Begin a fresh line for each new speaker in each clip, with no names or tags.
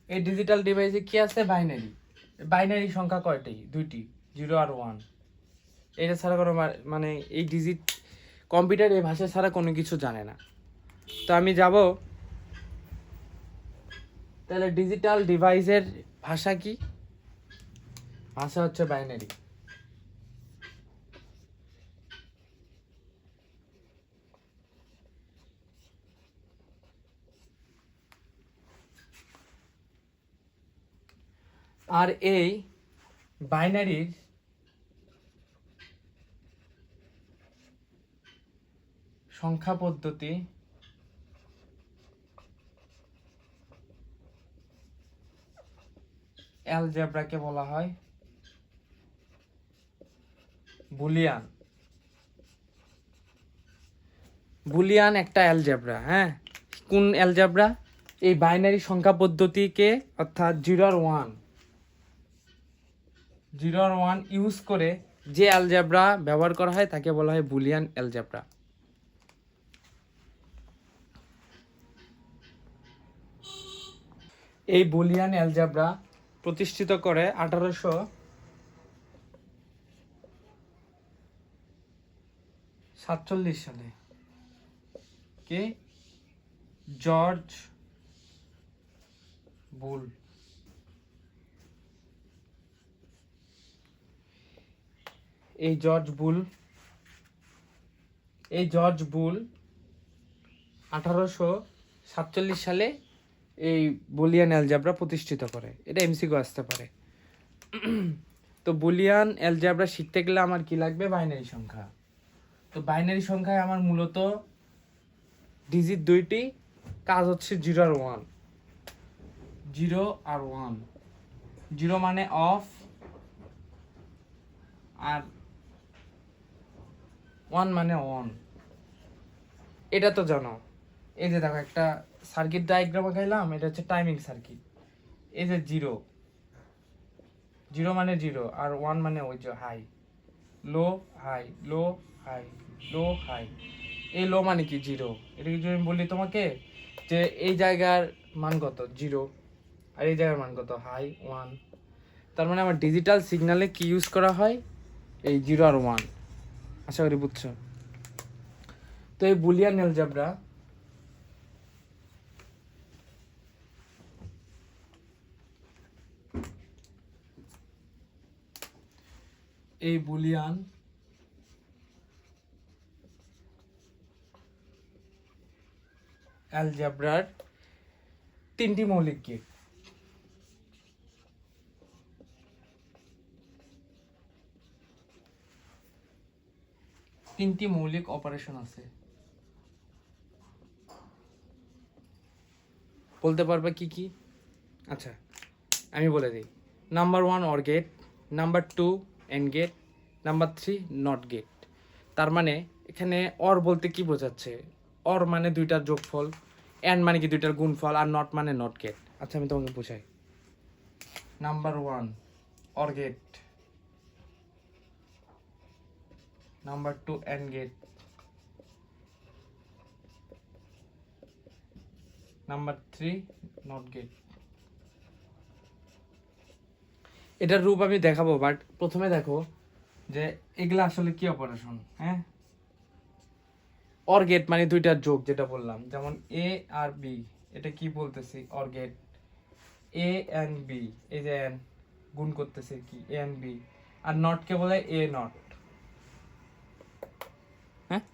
এই ডিজিটাল ডিভাইসে কি আছে? বাইনারি। বাইনারি সংখ্যা কয়টি? দুইটি, 0 আর 1। এটা ছাড়া কোনো মানে এই কম্পিউটার এই ভাষা ছাড়া কোনো কিছু জানে না। তো আমি যাব, তাহলে ডিজিটাল ডিভাইসের ভাষা কি? ভাষা হচ্ছে বাইনারি। আর এই বাইনারির সংখ্যা পদ্ধতি অ্যালজেব্রাকে বলা হয় বুলিয়ান। বুলিয়ান একটা অ্যালজেব্রা। হ্যাঁ, কোন অ্যালজেব্রা? এই বাইনারি সংখ্যা পদ্ধতিকে, অর্থাৎ 0 আর 1 ইউজ করে যে অ্যালজেব্রা ব্যবহার করা হয় তাকে বলা হয় বুলিয়ান অ্যালজেব্রা। এই বুলিয়ান অ্যালজেব্রা প্রতিষ্ঠিত করে 1847 সালে কে? জর্জ বুল। এই জর্জ বুল 1847 সালে এই বুলিয়ান অ্যালজেব্রা প্রতিষ্ঠিত করে। এটা এমসিকিউ আসতে পারে। তো বুলিয়ান অ্যালজেব্রা শিখতে গেলে আমার কি লাগবে? বাইনারি সংখ্যা। তো বাইনারি সংখ্যায় আমার মূলত ডিজিট দুইটি, কাজ হচ্ছে 0 আর 1। 0 আর 1। 0 মানে অফ, আর 1 মানে অন। এটা তো জানো। এই যে দেখো, একটা সার্কিট ডায়াগ্রাম আঁকাইলাম, এটা হচ্ছে টাইমিং সার্কিট। এই যে 0 মানে 0, আর 1 মানে ওই যে high, low high, low high, low high. এই লো মানে কি? 0। এটা যদি আমি বলি তোমাকে যে এই জায়গার মান কত? 0। আর এই জায়গার মান কত? হাই, 1। তার মানে আমার ডিজিটাল সিগন্যালে কি ইউজ করা হয়? এই 0 আর 1। আশা করি বুঝছো। তো এই বুলিয়ান অ্যালজেব্রা অ্যালজেব্রার 3টি মৌলিক গেট। 3টি মৌলিক অপারেশন আছে। বলতে পারবে কি কি? আচ্ছা, আমি বলে দিই। Number 1 or gate, number 2 and gate, number 3 not gate. তার মানে এখানে অর বলতে কি বোঝাচ্ছে? অর মানে দুইটার যোগফল, এন্ড মানে কি দুইটার গুণফল, আর নট মানে নট গেট। আচ্ছা, আমি তোমাকে বোঝাই। Number 1 or gate, number 2 and gate, number 3 not gate. এটার রূপ আমি দেখাবো, বাট প্রথমে দেখো যে এগুলা আসলে কি অপারেশন। হ্যাঁ, অর গেট মানে দুইটার যোগ, যেটা বললাম। যেমন এ আর বি, এটা কি বলতেছি? Or gate. A and B, এই যে এন গুণ করতেছে কি? A and B. আর নট কে বলে এ নট। হ্যাঁ,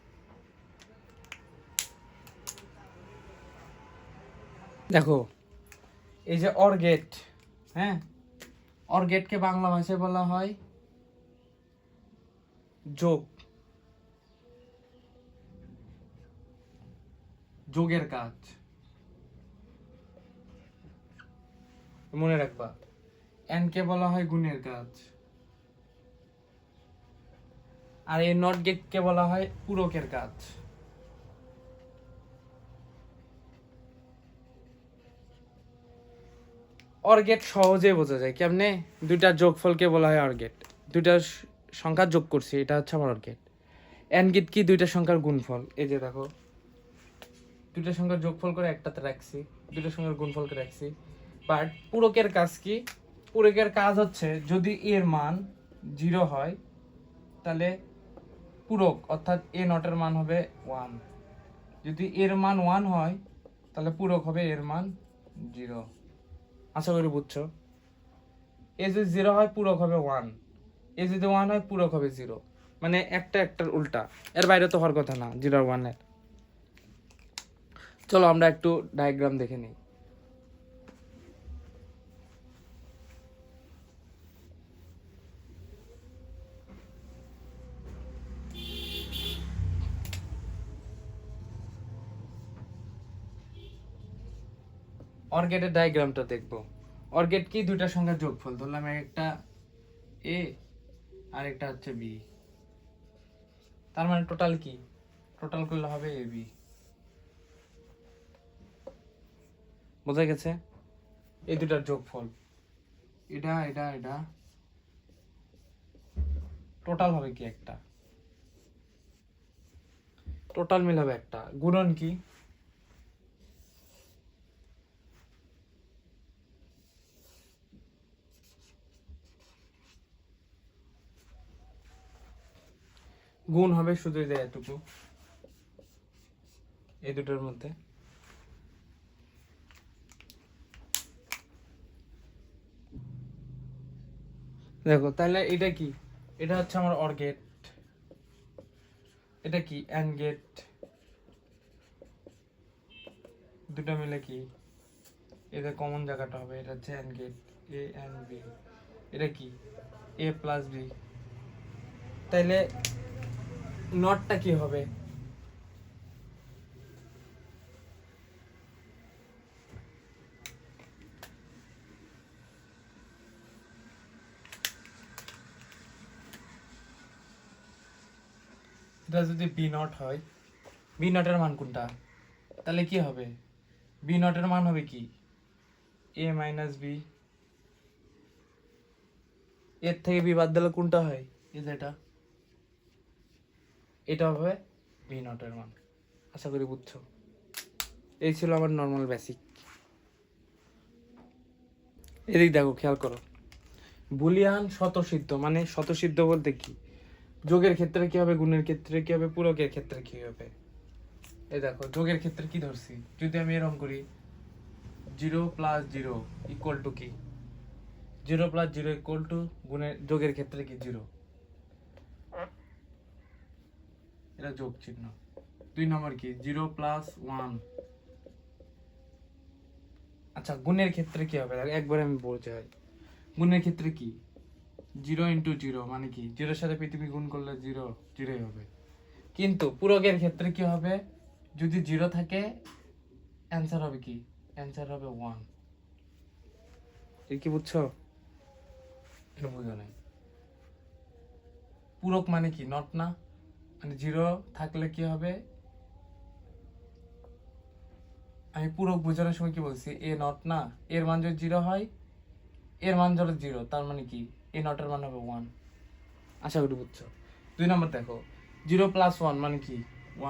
দেখো এই যে অর গেট। হ্যাঁ, অর গেটকে বাংলা ভাষায় বলা হয় যোগ, যোগের কাজ। মনে রাখবা। এন কে বলা হয় গুণের কাজ, আর এই নট গেট কে বলা হয় পূরকের কাজ। অর গেট সহজে বোঝা যায় কেমনে? দুইটার যোগফলকে বলা হয় অর গেট। দুইটা সংখ্যা যোগ করছি, এটা হচ্ছে আমার অর গেট। এন গেট কি? দুইটা সংখ্যার গুণফল। এই যে দেখো, দুইটার সংখ্যার যোগফল করে একটাতে রাখছি, দুইটার সংখ্যার গুণফল করে রাখছি। বাট পূরকের কাজ কি? পূরকের কাজ হচ্ছে যদি এর মান 0 হয় তাহলে পূরক অর্থাৎ এ নটের মান হবে 1। যদি এর মান 1 হয় তাহলে পূরক হবে এর মান 0। আশা করি বুঝছো। এ যদি 0 হয় পূরক হবে 1, এ যদি 1 হয় পূরক হবে 0, মানে একটা একটার উল্টা, এর বাইরে তো হওয়ার কথা না 0 আর 1 এর। চলো আমরা একটু ডায়াগ্রাম দেখে নিই। অর্গেটের ডায়াগ্রামটা দেখবো। অর্গেট কি? দুইটা সংখ্যার যোগফল। ধরলাম একটা এ আর একটা হচ্ছে বি, তার মানে টোটাল কি? টোটাল করলে হবে এ বি। বোঝা গেছে? এই দুটার যোগফল, এটা এটা এটা, টোটাল হবে কি? একটা। টোটাল মিল হবে একটা। গুণন কি? গুণ হবে শুধু এতটুকু, এই দুটোর মধ্যে। দেখো তাহলে এটা কি? এটা হচ্ছে আমার অর গেট, এটা কি? And gate. দুটো মিলে কি? এটা কমন জায়গাটা হবে, এটা হচ্ছে and gate, A and B. এটা কি? A plus B. তাইলে নটটা কি হবে? এটা যদি বি নট হয়, বি নটের মান কোনটা? তাহলে কি হবে? বি নটের মান হবে কি? এ মাইনাস বি। এর থেকে বি বাদ দিলে কোনটা হয়? এই যেটা, এটা হবে বি নটের মান। আশা করি বুঝছো। এই ছিল আমার নর্মাল বেসিক। এদিক দেখো, খেয়াল করো। বুলিয়ান স্বতঃসিদ্ধ, মানে স্বতঃসিদ্ধ বলতে কি? যোগের ক্ষেত্রে কি হবে, গুণের ক্ষেত্রে কি হবে, পূরকের ক্ষেত্রে কি হবে। এই দেখো, যোগের ক্ষেত্রে কি ধরছি? যদি আমি এরকম করি 0 প্লাস 0 ইকুয়াল টু কি? 0 প্লাস 0 ইকুয়াল টু গুণের, যোগের ক্ষেত্রে কি? 0। এটা যোগ চিহ্ন। 2 নম্বর কি? 0 প্লাস 1। আচ্ছা, গুণের ক্ষেত্রে কি হবে? একবার আমি বোঝাই। গুণের ক্ষেত্রে কি? 0 ইন্টু 0 মানে কি? 0 সাথে পৃথিবী গুণ করলে 0 0ই হবে। কিন্তু পূরকের ক্ষেত্রে কি হবে? যদি 0 থাকে অ্যান্সার হবে কি? অ্যান্সার হবে 1। কি বুঝছো? এটা বুঝো নাই। পূরক মানে কি? নট না, মানে 0 থাকলে কি হবে? আমি পূরক বোঝানোর সময় কি বলছি? এ নট না, এর মান যদি 0 হয়, এর মান যদি 0, তার মানে কি? এ নটের মান হবে 1। আশা করি বুঝছো। 2 নম্বর দেখো, 0 প্লাস 1 মানে কি?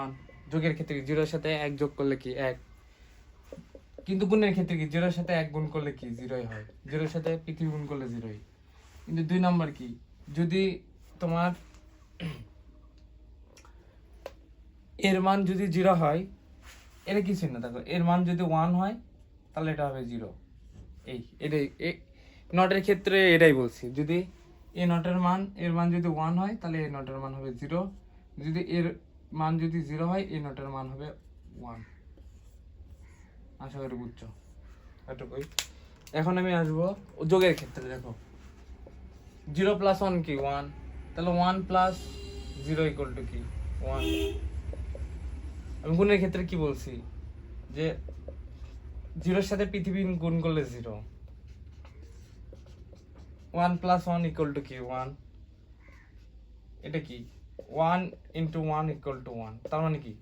1। যোগের ক্ষেত্রে 0 এর সাথে 1 যোগ করলে কি? 1। কিন্তু গুণের ক্ষেত্রে কি? 0 এর সাথে 1 গুণ করলে কি? 0ই হয়। 0 এর সাথে পৃথিবী গুণ করলে 0ই। কিন্তু 2 নম্বর কি? যদি তোমার এর মান যদি 0 হয়, এটা কি চিহ্ন? দেখো, এর মান যদি 1 হয় তাহলে এটা হবে 0। এটাই নটের ক্ষেত্রে এটাই বলছি। যদি এ নটের মান, এর মান যদি 1 হয় তাহলে এ নটের মান হবে 0। যদি এর মান যদি 0 হয়, এ নটের মান হবে 1। আশা করি বুঝছো এটুকুই। এখন আমি আসবো যোগের ক্ষেত্রে। দেখো, 0 প্লাস 1 কি? 1। তাহলে 1 প্লাস 0 ইকুয়াল টু কি? 1। আমি গুণের ক্ষেত্রে কি বলছি? যে 0 এর সাথে পৃথিবী গুণ করলে 0। 1 প্লাস 1 ইকুয়াল টু কি? 1। এটা কি? 1 ইন্টু 1 ইকুয়াল টু 1। তার মানে কি?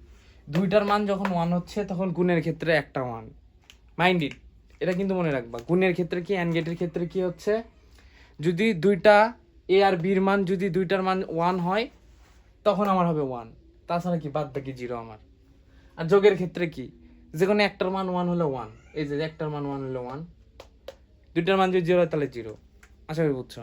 দুইটার মান যখন 1 হচ্ছে তখন গুণের ক্ষেত্রে একটা 1। মাইন্ড ইট, এটা কিন্তু মনে রাখবা। গুণের ক্ষেত্রে কি, অ্যান্ড গেটের ক্ষেত্রে কি হচ্ছে? যদি দুইটা এ আর বির মান, যদি দুইটার মান 1 হয় তখন আমার হবে 1, তাছাড়া কি বাদ বাকি 0 আমার। আর যোগের ক্ষেত্রে কি? যে কোনো একটার মান 1 হলে 1, এই যে একটার মান 1 হলে 1, দুইটার মান যদি 0 হয় তাহলে 0। আশা করি বুঝছো।